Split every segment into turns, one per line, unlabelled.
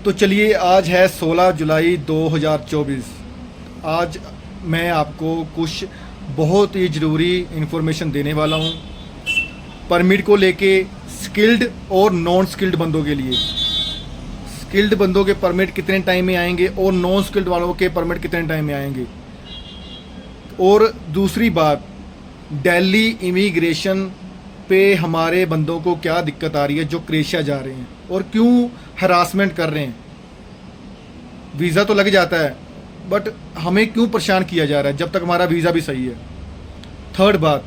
तो चलिए, आज है 16 जुलाई 2024। आज मैं आपको कुछ बहुत ही ज़रूरी इन्फॉर्मेशन देने वाला हूँ परमिट को लेके, स्किल्ड और नॉन स्किल्ड बंदों के लिए। स्किल्ड बंदों के परमिट कितने टाइम में आएंगे और नॉन स्किल्ड वालों के परमिट कितने टाइम में आएंगे। और दूसरी बात, दिल्ली इमिग्रेशन पे हमारे बंदों को क्या दिक्कत आ रही है जो क्रोएशिया जा रहे हैं और क्यों हरासमेंट कर रहे हैं। वीज़ा तो लग जाता है बट हमें क्यों परेशान किया जा रहा है जब तक हमारा वीज़ा भी सही है। थर्ड बात,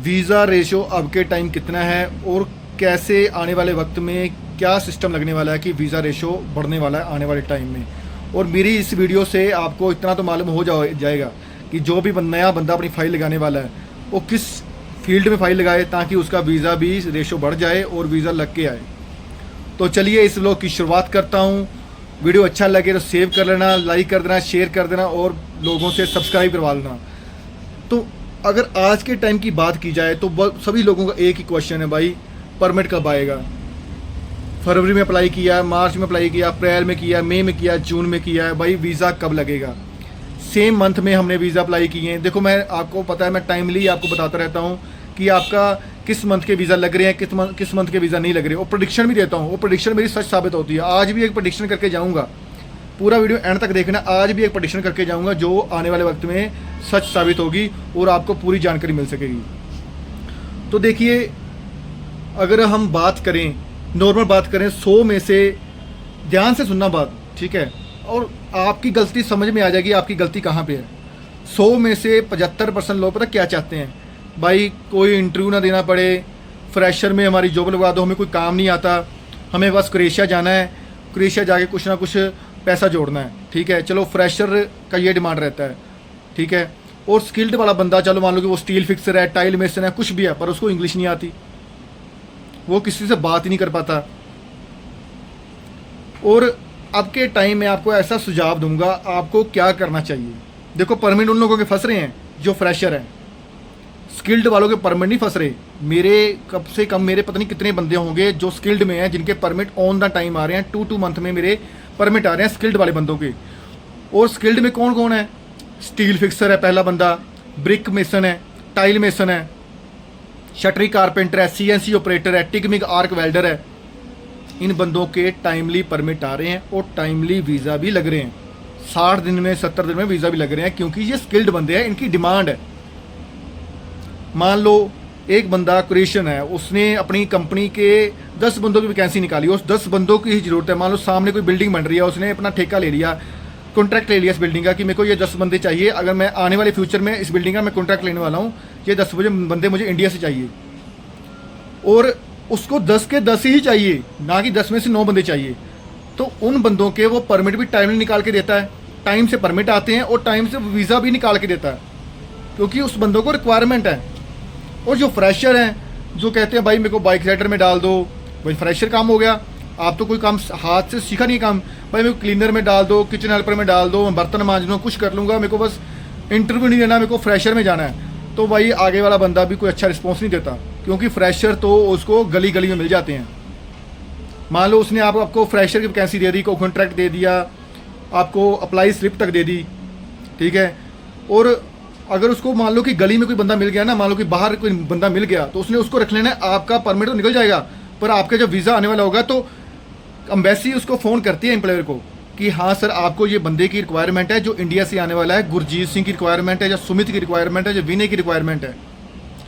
वीज़ा रेशो अब के टाइम कितना है और कैसे आने वाले वक्त में क्या सिस्टम लगने वाला है कि वीज़ा रेशो बढ़ने वाला है आने वाले टाइम में। और मेरी इस वीडियो से आपको इतना तो मालूम हो जाएगा कि जो भी नया बंदा अपनी फ़ाइल लगाने वाला है वो किस फील्ड में फ़ाइल लगाए ताकि उसका वीज़ा भी रेशो बढ़ जाए और वीज़ा लग के आए। तो चलिए इस व्लॉग की शुरुआत करता हूँ। वीडियो अच्छा लगे तो सेव कर लेना, लाइक कर देना, शेयर कर देना और लोगों से सब्सक्राइब करवा लेना। तो अगर आज के टाइम की बात की जाए तो सभी लोगों का एक ही क्वेश्चन है, भाई परमिट कब आएगा। फरवरी में अप्लाई किया, मार्च में अप्लाई किया, अप्रैल में किया, मई में किया, जून में किया है, भाई वीज़ा कब लगेगा। सेम मंथ में हमने वीज़ा अप्लाई किए हैं। देखो, मैं आपको पता है, मैं टाइमली आपको बताता रहता हूँ कि आपका किस मंथ के वीज़ा लग रहे हैं, किस मंथ के वीज़ा नहीं लग रहे। और प्रेडिक्शन भी देता हूँ, वो प्रेडिक्शन मेरी सच साबित होती है। आज भी एक प्रेडिक्शन करके जाऊँगा, पूरा वीडियो एंड तक देखना। आज भी एक प्रेडिक्शन करके जाऊँगा जो आने वाले वक्त में सच साबित होगी और आपको पूरी जानकारी मिल सकेगी। तो देखिए, अगर हम बात करें, नॉर्मल बात करें, 100 में से, ध्यान से सुनना बात, ठीक है, और आपकी गलती समझ में आ जाएगी आपकी गलती कहाँ पे है। 100 में से 75% लोग पता क्या चाहते हैं, भाई कोई इंटरव्यू ना देना पड़े, फ्रेशर में हमारी जॉब लगवा दो, हमें कोई काम नहीं आता, हमें बस क्रोएशिया जाना है, क्रोएशिया जाके कुछ ना कुछ पैसा जोड़ना है। ठीक है, चलो फ्रेशर का ये डिमांड रहता है, ठीक है। और स्किल्ड वाला बंदा, चलो मान लो कि वो स्टील फिक्सर है, टाइल मेसन है, कुछ भी है, पर उसको इंग्लिश नहीं आती, वो किसी से बात ही नहीं कर पाता। और अब के टाइम में आपको ऐसा सुझाव दूंगा, आपको क्या करना चाहिए। देखो, परमिट उन लोगों के फंस रहे हैं जो फ्रेशर हैं, स्किल्ड वालों के परमिट नहीं फंस रहे। मेरे कम से कम मेरे पता नहीं कितने बंदे होंगे जो स्किल्ड में हैं जिनके परमिट ऑन द टाइम आ रहे हैं। 2 मंथ में मेरे परमिट आ रहे हैं स्किल्ड वाले बंदों के। और स्किल्ड में कौन कौन है, स्टील फिक्सर है पहला बंदा, ब्रिक मेसन है, टाइल मेसन है, शटरी कारपेंटर है, CNC ऑपरेटर है, टिगमिग आर्क वेल्डर है। इन बंदों के टाइमली परमिट आ रहे हैं और टाइमली वीज़ा भी लग रहे हैं। 60 दिन में, 70 दिन में वीज़ा भी लग रहे हैं क्योंकि ये स्किल्ड बंदे हैं, इनकी डिमांड है। मान लो एक बंदा क्रोएशियन है, उसने अपनी कंपनी के 10 बंदों की वैकेंसी निकाली, उस 10 बंदों की ही ज़रूरत है। मान लो सामने कोई बिल्डिंग बन रही है, उसने अपना ठेका ले लिया, कॉन्ट्रैक्ट ले लिया इस बिल्डिंग का कि मेरे को ये 10 बंदे चाहिए, अगर मैं आने वाले फ्यूचर में इस बिल्डिंग का मैं कॉन्ट्रैक्ट लेने वाला हूँ, ये 10 बंदे मुझे इंडिया से चाहिए। और उसको 10 के 10 ही चाहिए, ना कि 10 में से 9 बंदे चाहिए। तो उन बंदों के वो परमिट भी टाइमली निकाल के देता है, टाइम से परमिट आते हैं और टाइम से वीज़ा भी निकाल के देता है क्योंकि उस बंदों को रिक्वायरमेंट है। और जो फ्रेशर हैं, जो कहते हैं भाई मेरे को बाइक राइडर में डाल दो, भाई फ्रेशर काम हो गया, आप तो कोई काम हाथ से सीखा नहीं काम, भाई मेरे को क्लीनर में डाल दो, किचन हेल्पर में डाल दो, मैं बर्तन मांज लूँगा, कुछ कर लूँगा, मेरे को बस इंटरव्यू नहीं देना, मेरे को फ्रेशर में जाना है। तो भाई आगे वाला बंदा भी कोई अच्छा रिस्पॉन्स नहीं देता क्योंकि फ्रेशर तो उसको गली गली में मिल जाते हैं। मान लो उसने आपको फ्रेशर की वैकेंसी दे दी, को कॉन्ट्रैक्ट दे दिया, आपको अप्लाई स्लिप तक दे दी, ठीक है। और अगर उसको मान लो कि गली में कोई बंदा मिल गया ना, मान लो कि बाहर कोई बंदा मिल गया, तो उसने उसको रख लेना है। आपका परमिट तो निकल जाएगा, पर आपका जब वीज़ा आने वाला होगा तो एम्बेसी उसको फ़ोन करती है एम्प्लॉयर को कि हाँ सर, आपको ये बंदे की रिक्वायरमेंट है जो इंडिया से आने वाला है, गुरजीत सिंह की रिक्वायरमेंट है, या सुमित की रिक्वायरमेंट है, या विनय की रिक्वायरमेंट है।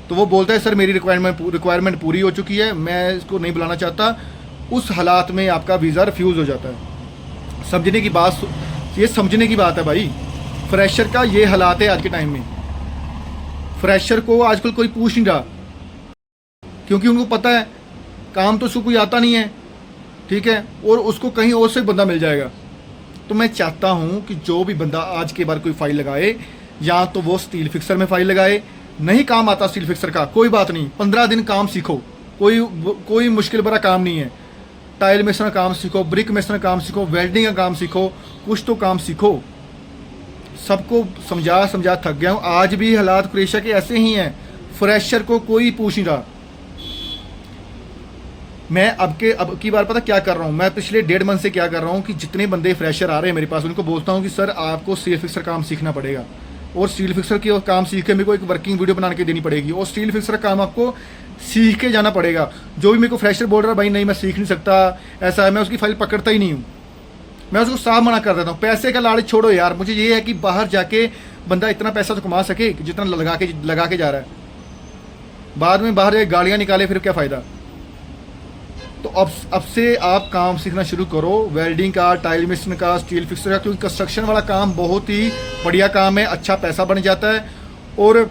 तो वो बोलता है सर मेरी रिक्वायरमेंट पूरी हो चुकी है, मैं इसको नहीं बुलाना चाहता। उस हालात में आपका वीज़ा रिफ्यूज़ हो जाता है। समझने की बात, ये समझने की बात है भाई। फ्रेशर का ये हालात है आज के टाइम में। फ्रेशर को आजकल कोई पूछ नहीं रहा क्योंकि उनको पता है काम तो उसको कोई आता नहीं है, ठीक है, और उसको कहीं और से बंदा मिल जाएगा। तो मैं चाहता हूँ कि जो भी बंदा आज के बाद कोई फाइल लगाए, या तो वो स्टील फिक्सर में फाइल लगाए। नहीं काम आता स्टील फिक्सर का, कोई बात नहीं, 15 दिन काम सीखो, कोई मुश्किल भरा काम नहीं है। टाइल मेसन का काम सीखो, ब्रिक मेसन का काम सीखो, वेल्डिंग का काम सीखो, कुछ तो काम सीखो। सबको समझा थक गया हूँ। आज भी हालात क्रोएशिया के ऐसे ही हैं, फ्रेशर को कोई पूछ नहीं रहा। मैं अब की बार पता क्या कर रहा हूँ, मैं पिछले 1.5 मंथ से क्या कर रहा हूँ कि जितने बंदे फ्रेशर आ रहे हैं मेरे पास, उनको बोलता हूँ कि सर आपको स्टील फिक्सर काम सीखना पड़ेगा, और स्टील फिक्सर की काम सीख के मेरे को एक वर्किंग वीडियो बना के देनी पड़ेगी, और स्टील फिक्सर का काम आपको सीख के जाना पड़ेगा। जो भी मेरे को फ्रेशर बोल रहा है भाई नहीं मैं सीख नहीं सकता, ऐसा है, मैं उसकी फाइल पकड़ता ही नहीं हूँ, मैं उसको साफ मना कर देता हूँ। पैसे का लालच छोड़ो यार, मुझे ये है कि बाहर जाके बंदा इतना पैसा तो कमा सके जितना लगा के जा रहा है, बाद में बाहर जाके गाड़ियाँ निकाले फिर क्या फ़ायदा। तो अब से आप काम सीखना शुरू करो, वेल्डिंग का, टाइल मिशन का, स्टील फिक्सर का, क्योंकि कंस्ट्रक्शन वाला काम बहुत ही बढ़िया काम है, अच्छा पैसा बन जाता है, और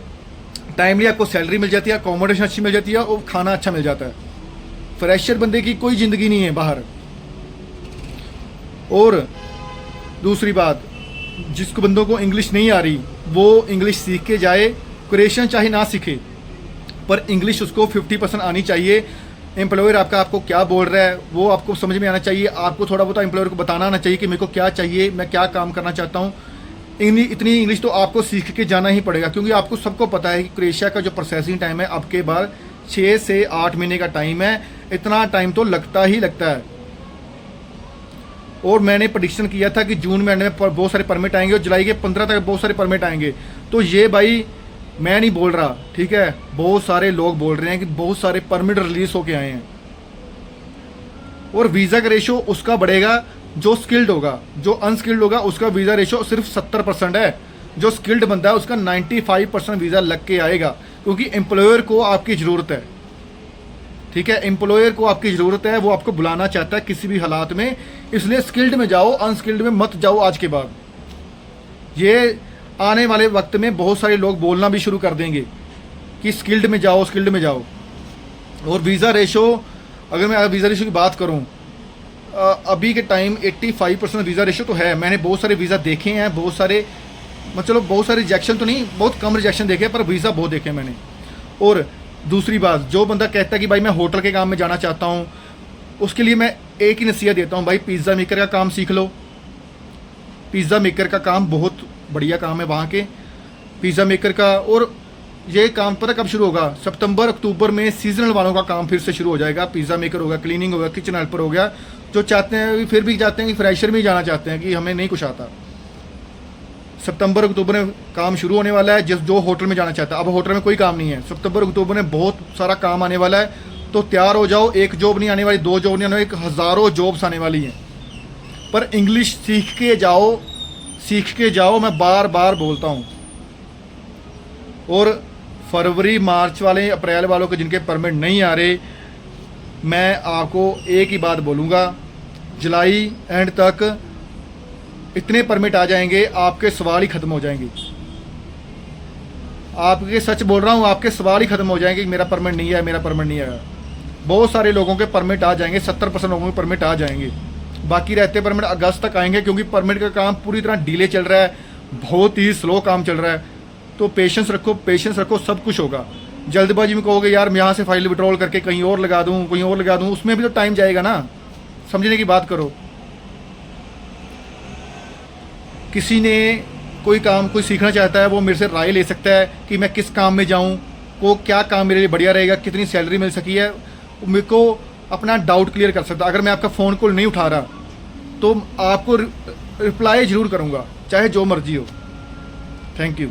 टाइमली आपको सैलरी मिल जाती है, अकोमोडेशन अच्छी मिल जाती है, और खाना अच्छा मिल जाता है। फ्रेशर बंदे की कोई ज़िंदगी नहीं है बाहर। और दूसरी बात, जिसको बंदों को इंग्लिश नहीं आ रही वो इंग्लिश सीख के जाए, क्रिएशन चाहे ना सीखे पर इंग्लिश उसको 50% आनी चाहिए। एम्प्लॉयर आपको क्या बोल रहा है वो आपको समझ में आना चाहिए, आपको थोड़ा बहुत एम्प्लॉयर को बताना आना चाहिए कि मेरे को क्या चाहिए, मैं क्या काम करना चाहता हूँ। इतनी इंग्लिश तो आपको सीख के जाना ही पड़ेगा, क्योंकि आपको सबको पता है कि क्रोएशिया का जो प्रोसेसिंग टाइम है अब के बार 6 से 8 महीने का टाइम है, इतना टाइम तो लगता ही लगता है। और मैंने प्रेडिक्शन किया था कि जून में बहुत सारे परमिट आएंगे और जुलाई के 15 तक बहुत सारे परमिट आएंगे। तो ये भाई मैं नहीं बोल रहा, ठीक है, बहुत सारे लोग बोल रहे हैं कि बहुत सारे परमिट रिलीज होके आए हैं। और वीज़ा का रेशो उसका बढ़ेगा जो स्किल्ड होगा, जो अनस्किल्ड होगा उसका वीज़ा रेशो सिर्फ 70% है। जो स्किल्ड बंदा है उसका 95% वीज़ा लग के आएगा, क्योंकि एम्प्लॉयर को आपकी ज़रूरत है, ठीक है, एम्प्लॉयर को आपकी ज़रूरत है, वो आपको बुलाना चाहता है किसी भी हालात में। इसलिए स्किल्ड में जाओ, अनस्किल्ड में मत जाओ आज के बाद। ये आने वाले वक्त में बहुत सारे लोग बोलना भी शुरू कर देंगे कि स्किल्ड में जाओ, स्किल्ड में जाओ। और वीज़ा रेशो, अगर मैं वीज़ा रेशो की बात करूं, अभी के टाइम 85% वीज़ा रेशो तो है। मैंने बहुत सारे वीज़ा देखे हैं, बहुत सारे मतलब बहुत सारे रिजेक्शन तो नहीं, बहुत कम रिजेक्शन देखे, पर वीज़ा बहुत देखे मैंने। और दूसरी बात, जो बंदा कहता है कि भाई मैं होटल के काम में जाना चाहता हूँ, उसके लिए मैं एक ही नसीहत देता हूँ, भाई पिज़्ज़ा मेकर का काम सीख लो। पिज़्ज़ा मेकर का काम बहुत बढ़िया काम है वहाँ के पिज़्ज़ा मेकर का। और ये काम पता कब शुरू होगा? सितंबर अक्टूबर में सीजनल वालों का काम फिर से शुरू हो जाएगा। पिज़्ज़ा मेकर होगा, क्लीनिंग होगा, किचन हेल्पर हो गया। जो चाहते हैं फिर भी जाते हैं कि फ्रेशर में जाना चाहते हैं कि हमें नहीं कुछ आता, सितंबर अक्टूबर में काम शुरू होने वाला है। जो होटल में जाना चाहता है, अब होटल में कोई काम नहीं है, सितंबर अक्टूबर में बहुत सारा काम आने वाला है। तो तैयार हो जाओ, एक जॉब नहीं आने वाली, 2 जॉब नहीं आने वाली, 1000 जॉब्स आने वाली हैं। पर इंग्लिश सीख के जाओ, सीख के जाओ, मैं बार बार बोलता हूँ। और फरवरी मार्च वाले, अप्रैल वालों के जिनके परमिट नहीं आ रहे, मैं आपको एक ही बात बोलूँगा, जुलाई एंड तक इतने परमिट आ जाएंगे आपके सवाल ही ख़त्म हो जाएंगे। आपके सच बोल रहा हूँ, आपके सवाल ही ख़त्म हो जाएंगे कि मेरा परमिट नहीं है, मेरा परमिट नहीं है। बहुत सारे लोगों के परमिट आ जाएंगे, 70% लोगों के परमिट आ जाएंगे। बाकी रहते परमिट अगस्त तक आएंगे, क्योंकि परमिट का काम पूरी तरह डिले चल रहा है, बहुत ही स्लो काम चल रहा है। तो पेशेंस रखो, पेशेंस रखो, सब कुछ होगा। जल्दबाजी में कहोगे यार मैं यहाँ से फाइल विड्रॉल करके कहीं और लगा दूँ, कहीं और लगा दूँ, उसमें भी तो टाइम जाएगा ना। समझने की बात करो। किसी ने कोई काम कोई सीखना चाहता है, वो मेरे से राय ले सकता है कि मैं किस काम में जाऊं, को क्या काम मेरे लिए बढ़िया रहेगा, कितनी सैलरी मिल सकी है, मेरे को अपना डाउट क्लियर कर सकता। अगर मैं आपका फ़ोन कॉल नहीं उठा रहा तो आपको रिप्लाई ज़रूर करूंगा, चाहे जो मर्जी हो। Thank you.